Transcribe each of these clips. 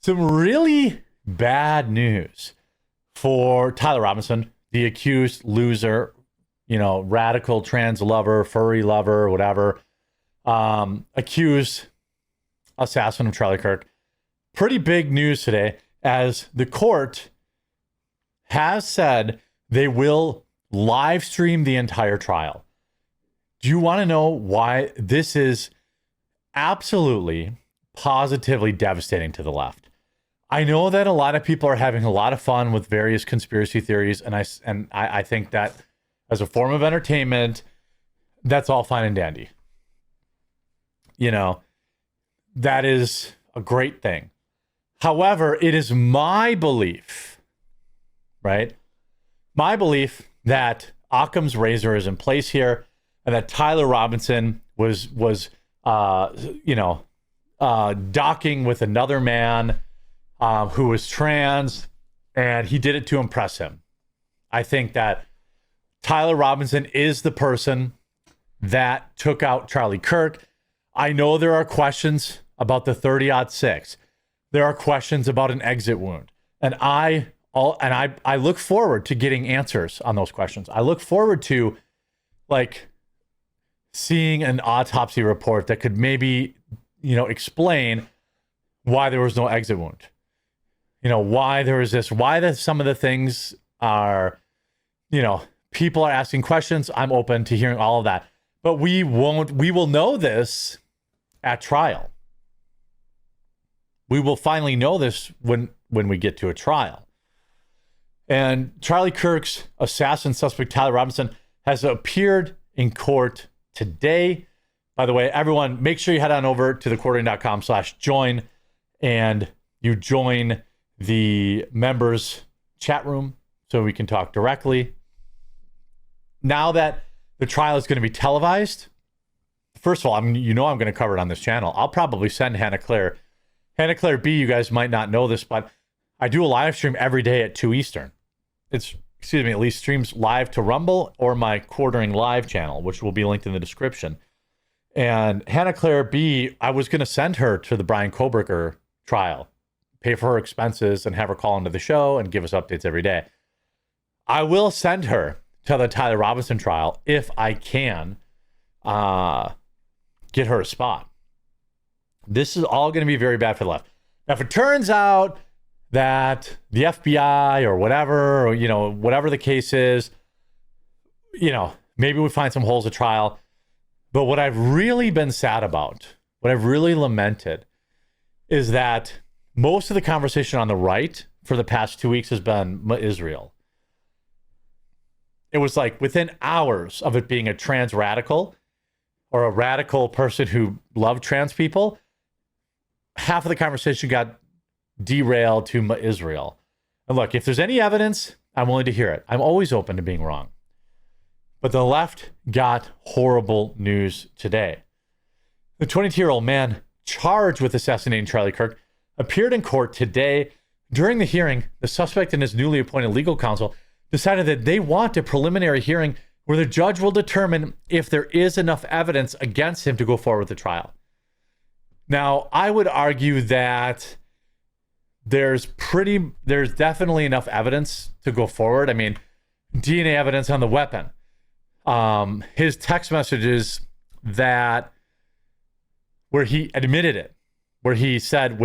Some really bad news for Tyler Robinson, the accused loser, radical trans lover, furry lover, whatever, accused assassin of Charlie Kirk. Pretty big news today, as the court has said they will live stream the entire trial. Do you want to know why this is absolutely, positively devastating to the left? I know that a lot of people are having a lot of fun with various conspiracy theories, and I think that as a form of entertainment, that's all fine and dandy. That is a great thing. However, it is my belief, right? My belief that Occam's razor is in place here, and that Tyler Robinson was docking with another man who was trans, and he did it to impress him. I think that Tyler Robinson is the person that took out Charlie Kirk. I know there are questions about the 30-06. There are questions about an exit wound. And I look forward to getting answers on those questions. I look forward to seeing an autopsy report that could maybe, explain why there was no exit wound. Why there was this, some of the things are, people are asking questions. I'm open to hearing all of that. But we will know this at trial. We will finally know this when we get to a trial. And Charlie Kirk's assassin suspect, Tyler Robinson, has appeared in court today. By the way, everyone, make sure you head on over to thequartering.com/join and you join the members chat room so we can talk directly. Now that the trial is going to be televised, first of all, I'm going to cover it on this channel. I'll probably send Hannah Claire B. You guys might not know this, but I do a live stream every day at 2 Eastern. At least streams live to Rumble or my Quartering Live channel, which will be linked in the description. And Hannah Claire B., I was going to send her to the Brian Koberger trial, pay for her expenses, and have her call into the show and give us updates every day. I will send her to the Tyler Robinson trial if I can get her a spot. This is all going to be very bad for the left. Now, if it turns out that the FBI or whatever, or, whatever the case is, maybe we find some holes at trial. But what I've really been sad about, what I've really lamented, is that most of the conversation on the right for the past 2 weeks has been Israel. It was within hours of it being a trans radical or a radical person who loved trans people, half of the conversation got derailed to Israel. And look, if there's any evidence, I'm willing to hear it. I'm always open to being wrong. But the left got horrible news today. The 22-year-old man charged with assassinating Charlie Kirk appeared in court today. During the hearing, the suspect and his newly appointed legal counsel decided that they want a preliminary hearing where the judge will determine if there is enough evidence against him to go forward with the trial. Now, I would argue that there's definitely enough evidence to go forward. I mean, DNA evidence on the weapon. His text messages where he admitted it, where he said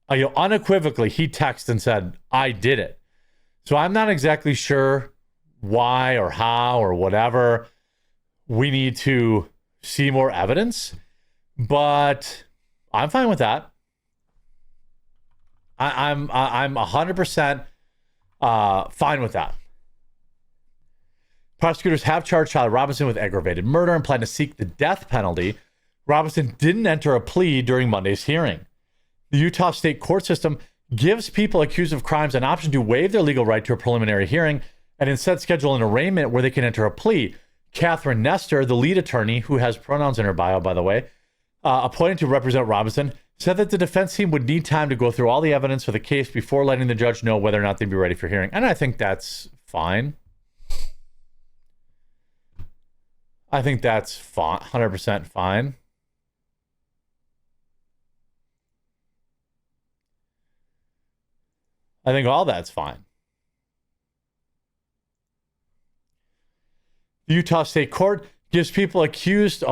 unequivocally, he texted and said, "I did it." So I'm not exactly sure why or how or whatever. We need to see more evidence, but I'm fine with that. I'm 100% fine with that. Prosecutors have charged Tyler Robinson with aggravated murder and plan to seek the death penalty. Robinson didn't enter a plea during Monday's hearing. The Utah state court system gives people accused of crimes an option to waive their legal right to a preliminary hearing and instead schedule an arraignment where they can enter a plea. Catherine Nestor, the lead attorney, who has pronouns in her bio, by the way, appointed to represent Robinson, said that the defense team would need time to go through all the evidence for the case before letting the judge know whether or not they'd be ready for hearing. And I think that's fine. I think that's 100% fine. I think all that's fine. The Utah State Court gives people accused,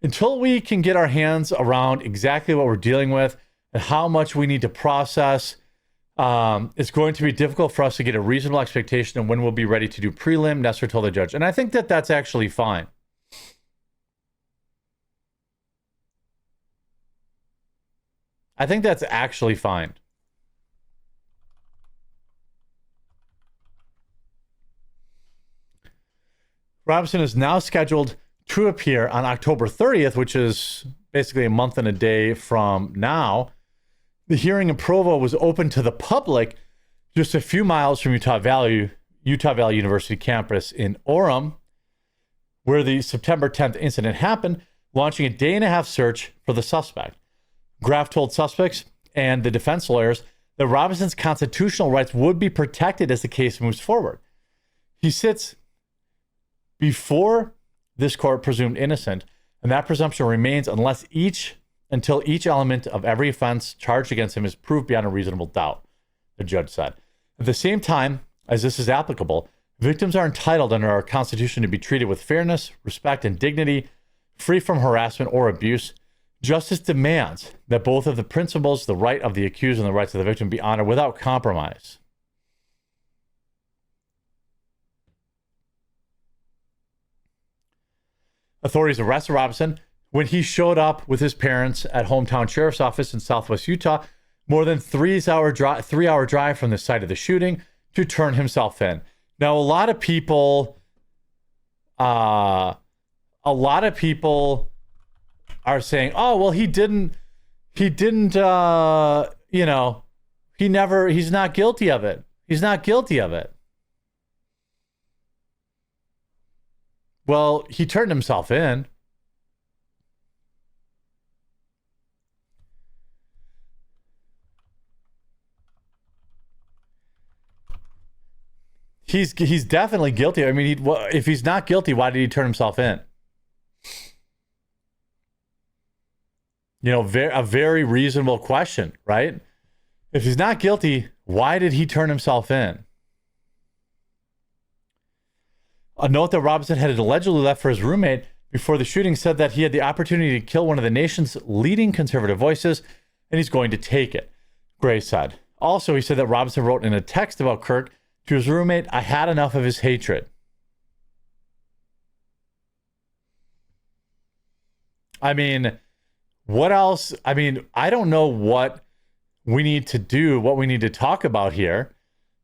until we can get our hands around exactly what we're dealing with and how much we need to process, it's going to be difficult for us to get a reasonable expectation of when we'll be ready to do prelim, Nestor told the judge. And I think that that's actually fine. I think that's actually fine. Robinson is now scheduled to appear on October 30th, which is basically a month and a day from now. The hearing in Provo was open to the public just a few miles from Utah Valley University campus in Orem, where the September 10th incident happened, launching a day-and-a-half search for the suspect. Graff told suspects and the defense lawyers that Robinson's constitutional rights would be protected as the case moves forward. He sits before this court presumed innocent, and that presumption remains until each element of every offense charged against him is proved beyond a reasonable doubt, the judge said. At the same time as this is applicable, victims are entitled under our Constitution to be treated with fairness, respect, and dignity, free from harassment or abuse. Justice demands that both of the principles, the right of the accused and the rights of the victim, be honored without compromise. Authorities arrested Robinson when he showed up with his parents at hometown sheriff's office in Southwest Utah, more than 3-hour drive from the site of the shooting, to turn himself in. Now, a lot of people are saying, "Oh, well, he's not guilty of it. He's not guilty of it." Well, he turned himself in. He's definitely guilty. I mean, if he's not guilty, why did he turn himself in? A very reasonable question, right? If he's not guilty, why did he turn himself in? A note that Robinson had allegedly left for his roommate before the shooting said that he had the opportunity to kill one of the nation's leading conservative voices, and he's going to take it, Gray said. Also, he said that Robinson wrote in a text about Kirk to his roommate, "I had enough of his hatred." I mean, what else? I mean, I don't know what we need to do, what we need to talk about here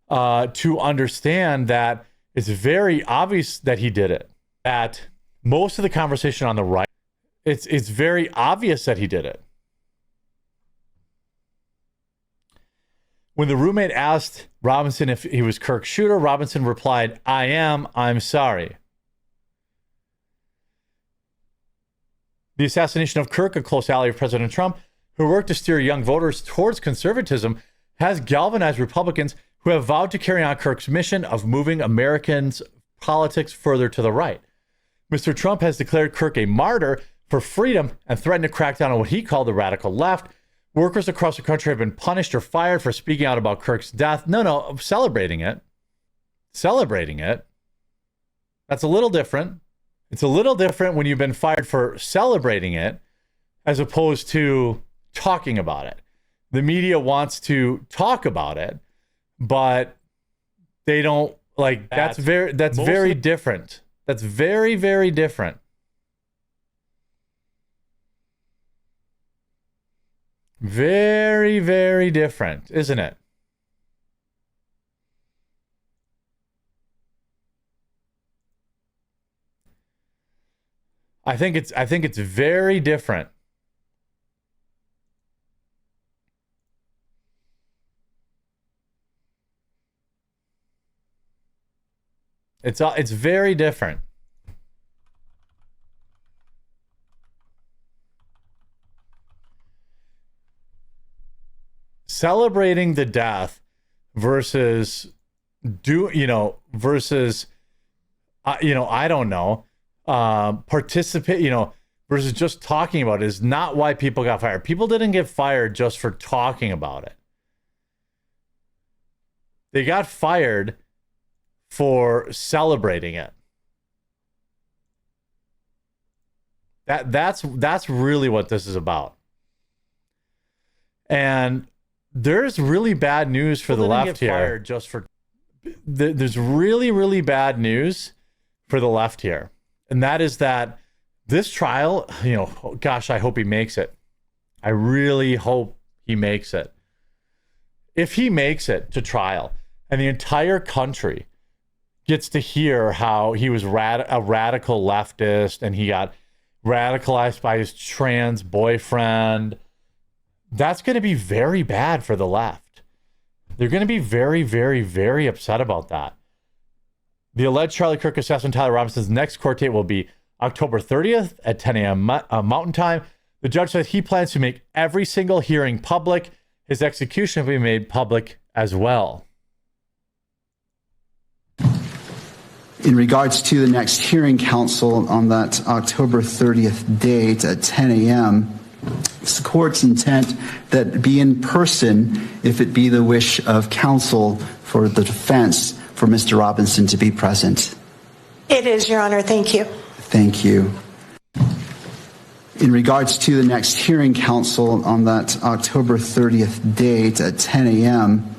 to understand that it's very obvious that he did it. That most of the conversation on the right, it's very obvious that he did it. When the roommate asked Robinson if he was Kirk's shooter, Robinson replied, "I am. I'm sorry." The assassination of Kirk, a close ally of President Trump, who worked to steer young voters towards conservatism, has galvanized Republicans who have vowed to carry on Kirk's mission of moving Americans' politics further to the right. Mr. Trump has declared Kirk a martyr for freedom and threatened to crack down on what he called the radical left. Workers across the country have been punished or fired for speaking out about Kirk's death. No, celebrating it. Celebrating it. That's a little different. It's a little different when you've been fired for celebrating it as opposed to talking about it. The media wants to talk about it, but they don't like that's very different. That's very, very different. Very, very different, isn't it? I think it's very different. It's very different. Celebrating the death versus I don't know, participate, versus just talking about it is not why people got fired. People didn't get fired just for talking about it. They got fired for celebrating it. That's really what this is about. And there's really bad news for the left here. There's really, really bad news for the left here. And that is that this trial, gosh, I hope he makes it. I really hope he makes it. If he makes it to trial and the entire country gets to hear how he was a radical leftist and he got radicalized by his trans boyfriend, that's going to be very bad for the left. They're going to be very, very, very upset about that. The alleged Charlie Kirk assassin Tyler Robinson's next court date will be October 30th at 10 a.m. Mountain Time. The judge said he plans to make every single hearing public. His execution will be made public as well. In regards to the next hearing, counsel, on that October 30th date at 10 a.m., it's the court's intent that it be in person if it be the wish of counsel for the defense for Mr. Robinson to be present. It is, Your Honor. Thank you. Thank you. In regards to the next hearing, counsel, on that October 30th date at 10 a.m.,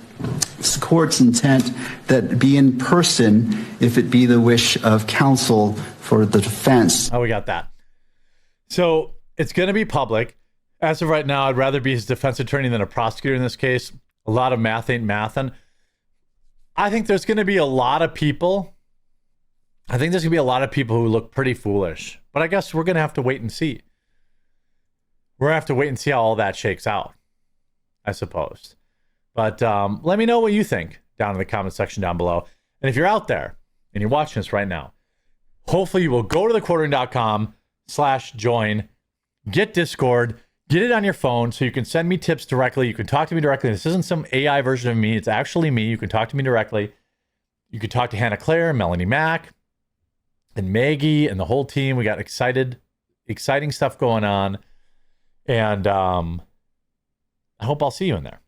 it's the court's intent that it be in person if it be the wish of counsel for the defense. Oh, we got that. So it's going to be public. As of right now, I'd rather be his defense attorney than a prosecutor in this case. A lot of math ain't mathin'. I think there's going to be a lot of people. I think there's going to be a lot of people who look pretty foolish. But I guess we're going to have to wait and see. We're going to have to wait and see how all that shakes out, I suppose. But let me know what you think down in the comment section down below. And if you're out there and you're watching this right now, hopefully you will go to thecourtroom.com/join, get Discord, get it on your phone so you can send me tips directly. You can talk to me directly. This isn't some AI version of me. It's actually me. You can talk to me directly. You can talk to Hannah Claire, Melanie Mack, and Maggie and the whole team. We got exciting stuff going on. And I hope I'll see you in there.